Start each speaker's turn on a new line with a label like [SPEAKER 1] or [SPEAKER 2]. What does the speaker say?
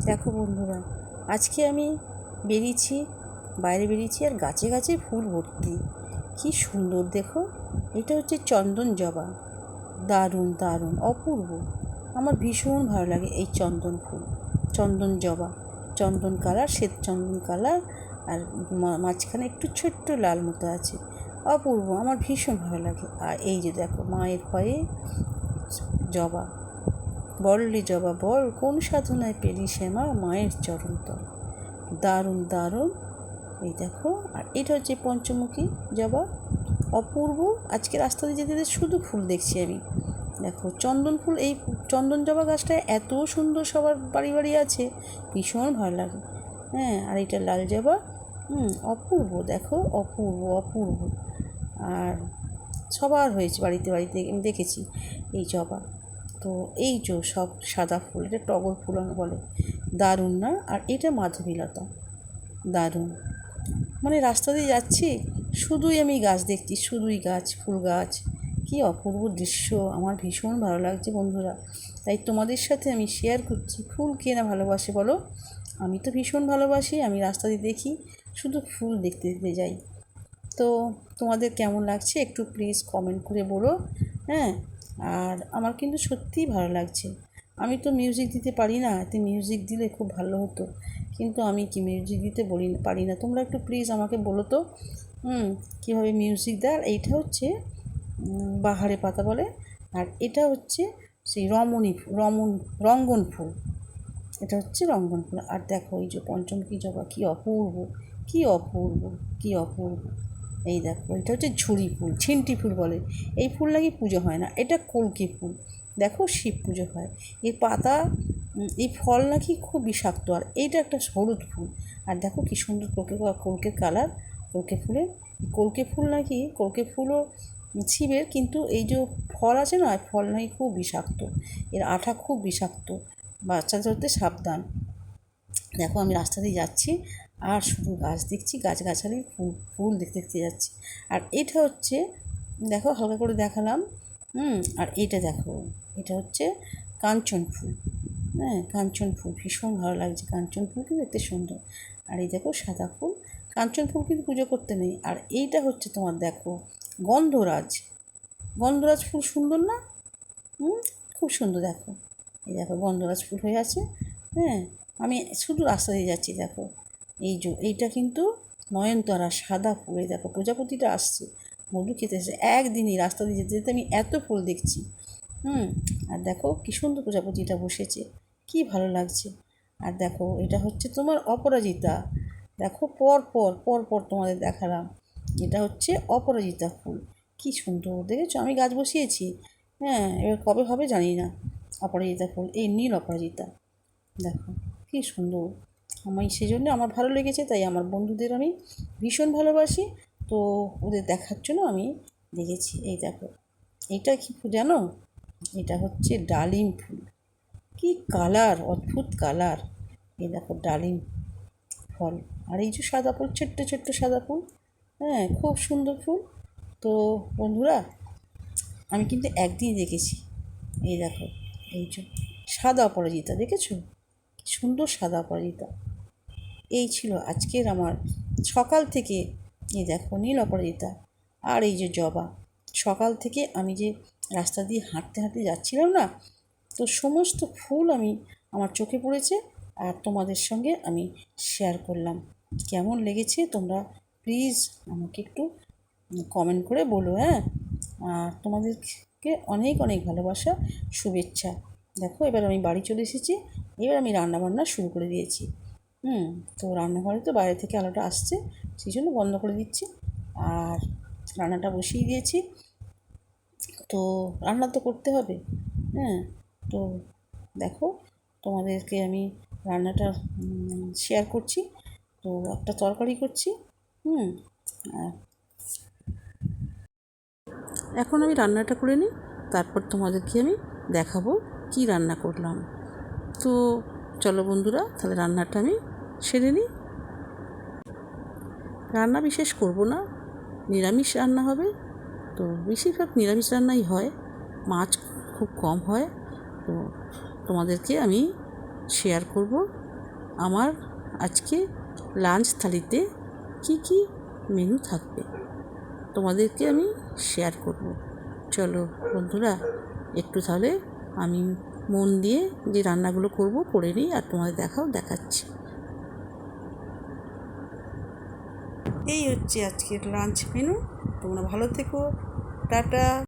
[SPEAKER 1] দেখো বন্ধুরা, আজকে আমি বেরিয়েছি, বাইরে বেরিয়েছি, আর গাছে গাছে ফুল ভর্তি। কি সুন্দর দেখো। এটা হচ্ছে চন্দন জবা। দারুণ দারুণ অপূর্ব। আমার ভীষণ ভালো লাগে এই চন্দন ফুল, চন্দন জবা। চন্দন কালার, শ্বেত চন্দন কালার, আর মাঝখানে একটু ছোট্ট লাল মতো আছে। অপূর্ব, আমার ভীষণ ভালো লাগে। আর এই যে দেখো, মায়ের পায়ে জবা। বললি জবা বল, কোন সাধনায় পেলি শ্যামা মায়ের চরণতল। দারুণ দারুণ। এই দেখো, আর এটা হচ্ছে পঞ্চমুখী জবা। অপূর্ব। আজকে রাস্তা দিয়ে যেতে যেতে শুধু ফুল দেখছি আমি। দেখো চন্দন ফুল, এই চন্দন জবা গাছটা এত সুন্দর, সবার বাড়ি বাড়ি আছে, ভীষণ ভালো লাগে। হ্যাঁ, আর এটা লাল জবা। অপূর্ব দেখো, অপূর্ব অপূর্ব। আর সবার হয়েছে বাড়িতে বাড়িতে, আমি দেখেছি এই জবা। তো এই যে সব সাদা ফুল, এটা টগর ফুল বলে। দারুণ না? আর এটা মাধবীলতা। দারুণ। মানে রাস্তা দিয়ে যাচ্ছি, শুধুই আমি গাছ দেখছি, শুধুই গাছ, ফুল গাছ। কি অপূর্ব দৃশ্য, আমার ভীষণ ভালো লাগছে বন্ধুরা। তাই তোমাদের সাথে আমি শেয়ার করছি। ফুল কে না ভালোবাসে বলো? আমি তো ভীষণ ভালোবাসি। আমি রাস্তা দিয়ে দেখি, শুধু ফুল দেখতে দেখতে যাই। তো তোমাদের কেমন লাগছে একটু প্লিজ কমেন্ট করে বলো। হ্যাঁ, আর আমার কিন্তু সত্যিই ভালো লাগছে। আমি তো মিউজিক দিতে পারি না, তো মিউজিক দিলে খুব ভালো হতো, কিন্তু আমি কি মিউজিক দিতে পারি না। তোমরা একটু প্লিজ আমাকে বলো তো কীভাবে মিউজিক দেয়। আর এইটা হচ্ছে বাহারে পাতা বলে, আর এটা হচ্ছে সেই রঙ্গন ফুল। এটা হচ্ছে রঙ্গন ফুল। আর দেখো এই যে পঞ্চমুখী জবা, কী অপূর্ব, কী অপূর্ব, কী অপূর্ব। এই দেখো, এটা হচ্ছে ঝুরি ফুল, ছিন্টি ফুল বলে। এই ফুল নাকি পুজো হয় না, এটা কলকে ফুল। দেখো, শিব পুজো হয়। এই পাতা, এই ফল নাকি খুব বিষাক্ত। আর এইটা একটা হলুদ ফুল। আর দেখো কি সুন্দর কলকের কালার, কলকে ফুলের। কলকে ফুল নাকি, কলকে ফুলও শিবের, কিন্তু এই যে ফল আছে না, ফল নাকি খুব বিষাক্ত। এর আঠা খুব বিষাক্ত, বাচ্চা ধরতে সাবধান। দেখো আমি রাস্তা দিয়ে যাচ্ছি, আর শুধু গাছ দেখছি, গাছগাছালি, ফুল ফুল দেখতে দেখতে যাচ্ছি। আর এটা হচ্ছে, দেখো হালকা করে দেখালাম। আর এটা দেখো, এটা হচ্ছে কাঞ্চন ফুল। হ্যাঁ, কাঞ্চন ফুল ভীষণ ভালো লাগছে। কাঞ্চন ফুল কিন্তু দেখতে সুন্দর। আর এই দেখো সাদা ফুল। কাঞ্চন ফুল কিন্তু পুজো করতে নেই। আর এইটা হচ্ছে তোমার দেখো গন্ধরাজ। গন্ধরাজ ফুল সুন্দর না? খুব সুন্দর। দেখো, এই দেখো গন্ধরাজ ফুল হয়ে আছে। হ্যাঁ, আমি শুধু রাস্তা দিয়ে যাচ্ছি। দেখো এইটা কিন্তু নয়নতারা, সাদা ফুল। এই দেখো প্রজাপতিটা আসছে, মধু খেতে এসেছে। একদিনই রাস্তা দিয়ে যেতে যেতে আমি এত ফুল দেখছি। আর দেখো কী সুন্দর প্রজাপতিটা বসেছে, কি ভালো লাগছে। আর দেখো এটা হচ্ছে তোমার অপরাজিতা। দেখো পর পর পর পর তোমাদের দেখালাম। এটা হচ্ছে অপরাজিতা ফুল। কি সুন্দর দেখেছো, আমি গাছ বসিয়েছি। হ্যাঁ, এবার কবে হবে জানি না। অপরাজিতা ফুল, এই নীল অপরাজিতা। দেখো কী সুন্দর। আমি সেজন্য আমার ভালো লেগেছে, তাই আমার বন্ধুদের আমি ভীষণ ভালোবাসি। তো ওদের দেখার জন্য আমি দেখেছি। এই দেখো, এইটা কী ফুল জানো? এটা হচ্ছে ডালিম ফুল। কি কালার, অদ্ভুত কালার। এই দেখো ডালিম ফল। আর এই যে সাদা ফুল, ছোট্ট ছোট্ট সাদা ফুল। হ্যাঁ, খুব সুন্দর ফুল। তো বন্ধুরা, আমি কিন্তু একদিন দেখেছি। এই দেখো, এই যে সাদা অপরাজিতা, দেখেছো কি সুন্দর সাদা অপরাজিতা। এই ছিল আজকের আমার সকাল থেকে। এই দেখো নীল অপরাজিতা, আর এই যে জবা। সকাল থেকে আমি যে রাস্তা দিয়ে হাঁটতে হাঁটতে যাচ্ছিলাম না, তো সমস্ত ফুল আমার চোখে পড়েছে, আর তোমাদের সঙ্গে আমি শেয়ার করলাম। কেমন লেগেছে তোমরা প্লিজ আমাকে একটু কমেন্ট করে বলো। হ্যাঁ, আর তোমাদেরকে অনেক অনেক ভালোবাসা, শুভেচ্ছা। দেখো এবার আমি বাড়ি চলে এসেছি। এবার আমি রান্নাবান্না শুরু করে দিয়েছি। তো রান্নাঘরে তো বাইরে থেকে আলোটা আসছে, সেই জন্য বন্ধ করে দিচ্ছি। আর রান্নাটা বসিয়ে দিয়েছি। তো রান্না তো করতে হবে। হ্যাঁ, তো দেখো তোমাদেরকে আমি রান্নাটা শেয়ার করছি। তো একটা তরকারি করছি। আর এখন আমি রান্নাটা করে নিই, তারপর তোমাদেরকে আমি দেখাবো কি রান্না করলাম। তো চলো বন্ধুরা, তাহলে রান্নাটা আমি সেরে নিই। রান্না বিশেষ করব না, নিরামিষ রান্না হবে। তো বেশিরভাগ নিরামিষ রান্নাই হয়, মাছ খুব কম হয়। তো তোমাদেরকে আমি শেয়ার করব আমার আজকে লাঞ্চ থালিতে কি কি মেনু থাকবে তোমাদেরকে আমি শেয়ার করব। চলো বন্ধুরা, একটু তাহলে আমি মন দিয়ে যে রান্নাগুলো করব করে নিই, আর তোমাদের দেখাচ্ছি। এই হচ্ছে আজকের লাঞ্চ মেনু। তোমরা ভালো থেকো, টাটা।